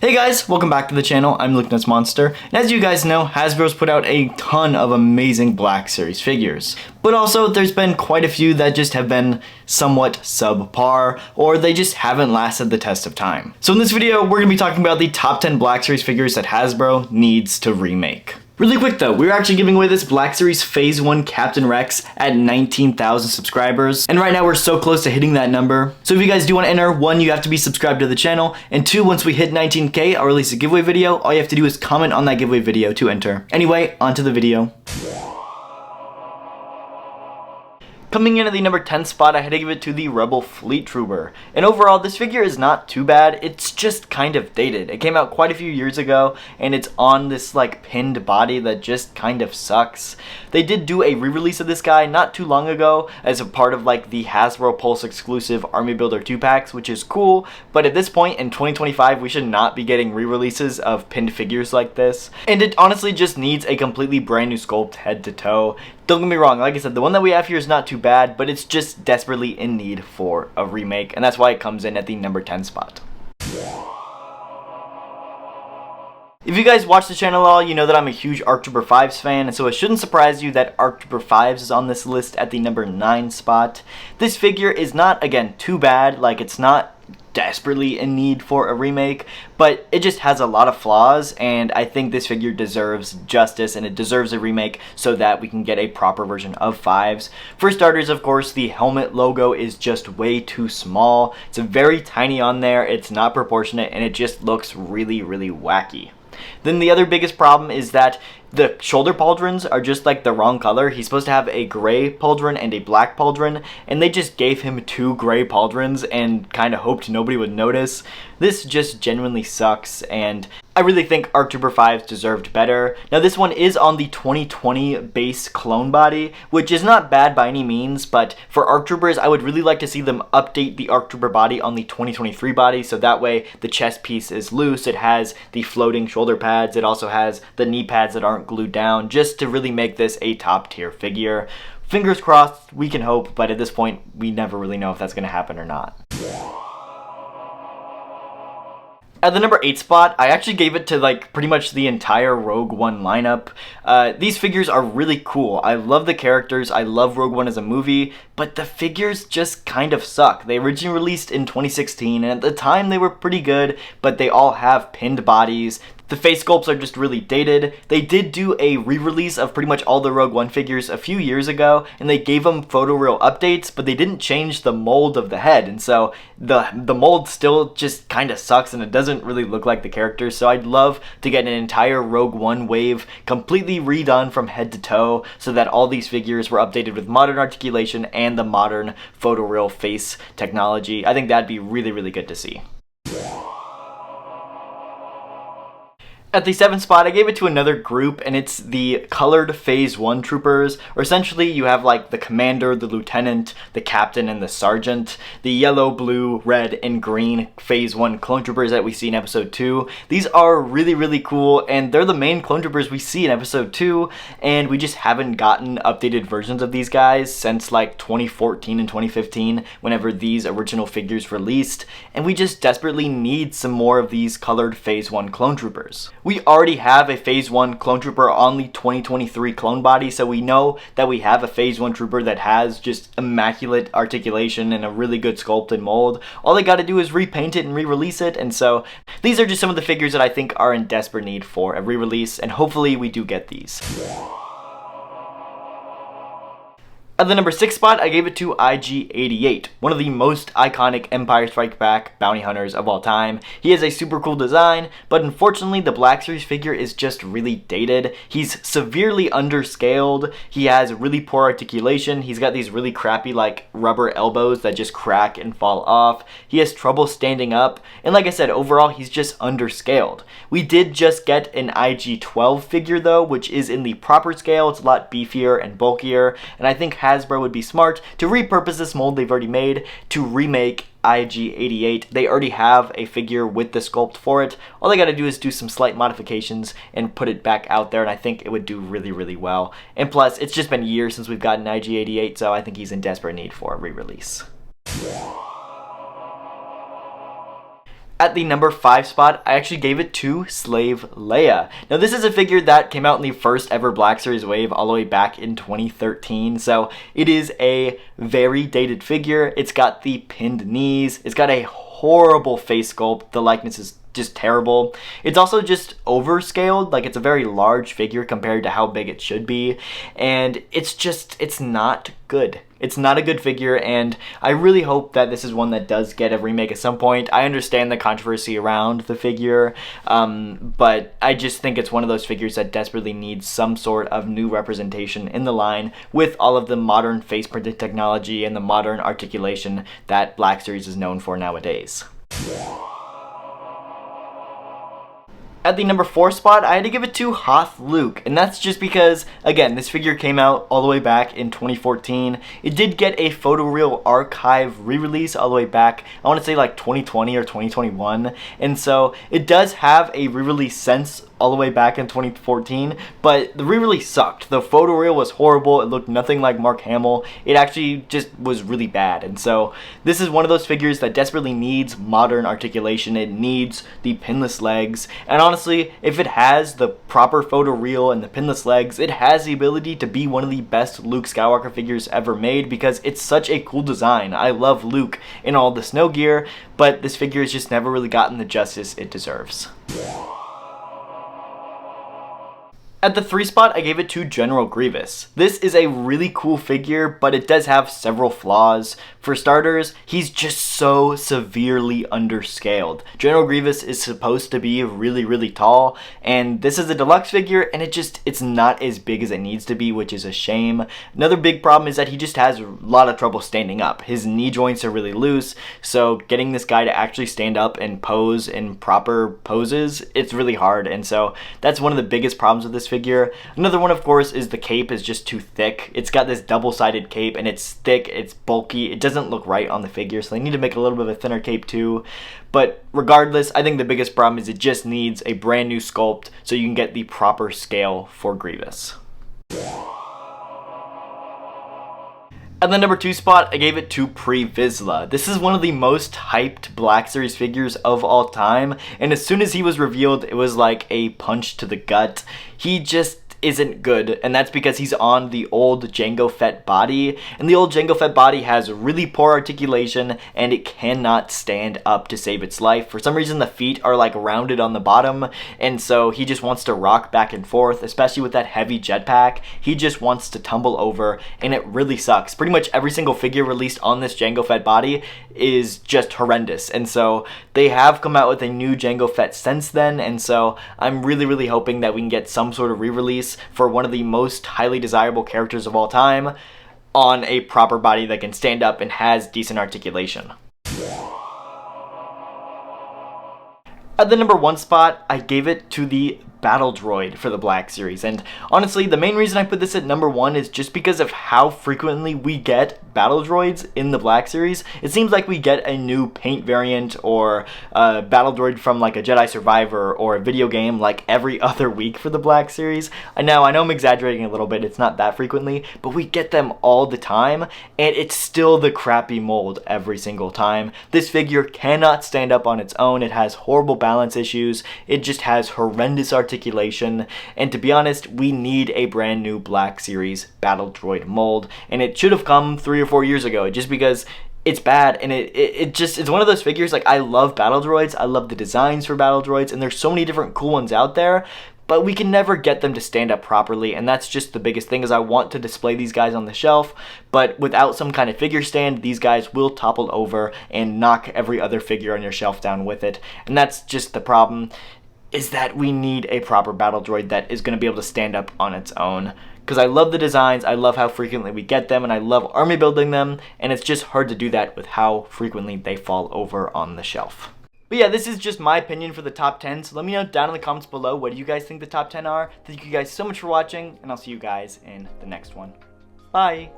Hey guys, welcome back to the channel. I'm Lukenessmonster, and as you guys know, Hasbro's put out a ton of amazing Black Series figures. But also, there's been quite a few that just have been somewhat subpar, or they just haven't lasted the test of time. So in this video, we're going to be talking about the top 10 Black Series figures that Hasbro needs to remake. Really quick though, we're actually giving away this Black Series Phase 1 Captain Rex at 19,000 subscribers. And right now we're so close to hitting that number. So if you guys do want to enter, 1, you have to be subscribed to the channel. And 2, once we hit 19K, I'll release a giveaway video. All you have to do is comment on that giveaway video to enter. Anyway, onto the video. Coming in at the number 10 spot, I had to give it to the Rebel Fleet Trooper. And overall, this figure is not too bad, it's just kind of dated. It came out quite a few years ago, and it's on this like pinned body that just kind of sucks. They did do a re-release of this guy not too long ago as a part of like the Hasbro Pulse exclusive Army Builder 2-packs, which is cool, but at this point in 2025, we should not be getting re-releases of pinned figures like this. And it honestly just needs a completely brand new sculpt head to toe. Don't get me wrong, like I said, the one that we have here is not too bad, but it's just desperately in need for a remake, and that's why it comes in at the number 10 spot. If you guys watch the channel at all, you know that I'm a huge ARC Trooper 5s fan, and so it shouldn't surprise you that ARC Trooper 5s is on this list at the number 9 spot. This figure is not, again, too bad, like it's not desperately in need for a remake, but it just has a lot of flaws, and I think this figure deserves justice and it deserves a remake so that we can get a proper version of 5s. For starters, of course, the helmet logo is just way too small. It's very tiny on there, it's not proportionate, and it just looks really, really wacky. Then the other biggest problem is that the shoulder pauldrons are just like the wrong color. He's supposed to have a gray pauldron and a black pauldron, and they just gave him 2 gray pauldrons and kind of hoped nobody would notice. This just genuinely sucks, and I really think ARC Trooper 5s deserved better. Now this one is on the 2020 base clone body, which is not bad by any means, but for ARC Troopers, I would really like to see them update the ARC Trooper body on the 2023 body, so that way the chest piece is loose, it has the floating shoulder pads, it also has the knee pads that aren't glued down, just to really make this a top tier figure. Fingers crossed, we can hope, but at this point, we never really know if that's going to happen or not. At the number 8 spot, I actually gave it to like pretty much the entire Rogue One lineup. These figures are really cool. I love the characters, I love Rogue One as a movie, but the figures just kind of suck. They originally released in 2016, and at the time they were pretty good, but they all have pinned bodies. The face sculpts are just really dated. They did do a re-release of pretty much all the Rogue One figures a few years ago, and they gave them photoreal updates, but they didn't change the mold of the head, and so the mold still just kind of sucks, and it doesn't really look like the characters. So I'd love to get an entire Rogue One wave completely redone from head to toe, so that all these figures were updated with modern articulation and the modern photoreal face technology. I think that'd be really, really good to see. At the 7th spot, I gave it to another group, and it's the colored Phase 1 troopers, or essentially you have like the commander, the lieutenant, the captain, and the sergeant. The yellow, blue, red, and green Phase 1 clone troopers that we see in episode 2. These are really, really cool, and they're the main clone troopers we see in episode 2, and we just haven't gotten updated versions of these guys since like 2014 and 2015, whenever these original figures released, and we just desperately need some more of these colored Phase 1 clone troopers. We already have a Phase 1 clone trooper on the 2023 clone body, so we know that we have a Phase 1 trooper that has just immaculate articulation and a really good sculpt and mold. All they gotta do is repaint it and re-release it, and so these are just some of the figures that I think are in desperate need for a re-release, and hopefully we do get these. At the number 6 spot, I gave it to IG-88, one of the most iconic Empire Strikes Back bounty hunters of all time. He has a super cool design, but unfortunately the Black Series figure is just really dated. He's severely underscaled, he has really poor articulation, he's got these really crappy like rubber elbows that just crack and fall off, he has trouble standing up, and like I said, overall he's just underscaled. We did just get an IG-12 figure though, which is in the proper scale. It's a lot beefier and bulkier, and I think Hasbro would be smart to repurpose this mold they've already made to remake IG-88. They already have a figure with the sculpt for it. All they gotta do is do some slight modifications and put it back out there, and I think it would do really, really well. And plus, it's just been years since we've gotten IG-88, so I think he's in desperate need for a re-release. At the number 5 spot, I actually gave it to Slave Leia. Now this is a figure that came out in the first ever Black Series wave all the way back in 2013, so it is a very dated figure. It's got the pinned knees, it's got a horrible face sculpt, the likeness is just terrible. It's also just overscaled, like it's a very large figure compared to how big it should be, and it's not good. It's not a good figure, and I really hope that this is one that does get a remake at some point. I understand the controversy around the figure, but I just think it's one of those figures that desperately needs some sort of new representation in the line with all of the modern face printed technology and the modern articulation that Black Series is known for nowadays. At the number 4 spot, I had to give it to Hoth Luke, and that's just because, again, this figure came out all the way back in 2014. It did get a photoreal archive re-release all the way back, I want to say like 2020 or 2021, and so it does have a re-release since all the way back in 2014, but the re-release sucked. The photoreal was horrible, it looked nothing like Mark Hamill, it actually just was really bad, and so this is one of those figures that desperately needs modern articulation. It needs the pinless legs, and honestly, if it has the proper photoreal and the pinless legs, it has the ability to be one of the best Luke Skywalker figures ever made because it's such a cool design. I love Luke in all the snow gear, but this figure has just never really gotten the justice it deserves. At the 3 spot, I gave it to General Grievous. This is a really cool figure, but it does have several flaws. For starters, he's just so severely underscaled. General Grievous is supposed to be really tall, and this is a deluxe figure, and it's not as big as it needs to be, which is a shame. Another big problem is that he just has a lot of trouble standing up. His knee joints are really loose, so getting this guy to actually stand up and pose in proper poses, it's really hard, and so that's one of the biggest problems with this figure. Another one, of course, is the cape is just too thick. It's got this double-sided cape, and it's thick, it's bulky, it doesn't look right on the figure, so they need to make a little bit of a thinner cape too. But regardless, I think the biggest problem is it just needs a brand new sculpt so you can get the proper scale for Grievous. At the number 2 spot, I gave it to PreVvisla. This is one of the most hyped Black Series figures of all time, and as soon as he was revealed, it was like a punch to the gut. He just isn't good, and that's because he's on the old Jango Fett body, and the old Jango Fett body has really poor articulation, and it cannot stand up to save its life. For some reason, the feet are like rounded on the bottom, and so he just wants to rock back and forth, especially with that heavy jetpack. He just wants to tumble over, and it really sucks. Pretty much every single figure released on this Jango Fett body is just horrendous, and so they have come out with a new Jango Fett since then, and so I'm really hoping that we can get some sort of re-release for one of the most highly desirable characters of all time on a proper body that can stand up and has decent articulation. At the number 1 spot, I gave it to the Battle Droid for the Black Series, and honestly, the main reason I put this at number 1 is just because of how frequently we get Battle Droids in the Black Series. It seems like we get a new paint variant or a Battle Droid from like a Jedi Survivor or a video game like every other week for the Black Series. I know I'm exaggerating a little bit, it's not that frequently, but we get them all the time, and it's still the crappy mold every single time. This figure cannot stand up on its own, it has horrible balance issues, it just has horrendous articulation, and to be honest, we need a brand new Black Series Battle Droid mold, and it should have come 3 or 4 years ago, just because it's bad, and it's one of those figures. Like, I love Battle Droids, I love the designs for Battle Droids, and there's so many different cool ones out there, but we can never get them to stand up properly, and that's just the biggest thing. Is I want to display these guys on the shelf, but without some kind of figure stand, these guys will topple over and knock every other figure on your shelf down with it, and that's just the problem, is that we need a proper Battle Droid that is going to be able to stand up on its own. Because I love the designs, I love how frequently we get them, and I love army building them, and it's just hard to do that with how frequently they fall over on the shelf. But yeah, this is just my opinion for the top 10, so let me know down in the comments below what do you guys think the top 10 are. Thank you guys so much for watching, and I'll see you guys in the next one. Bye!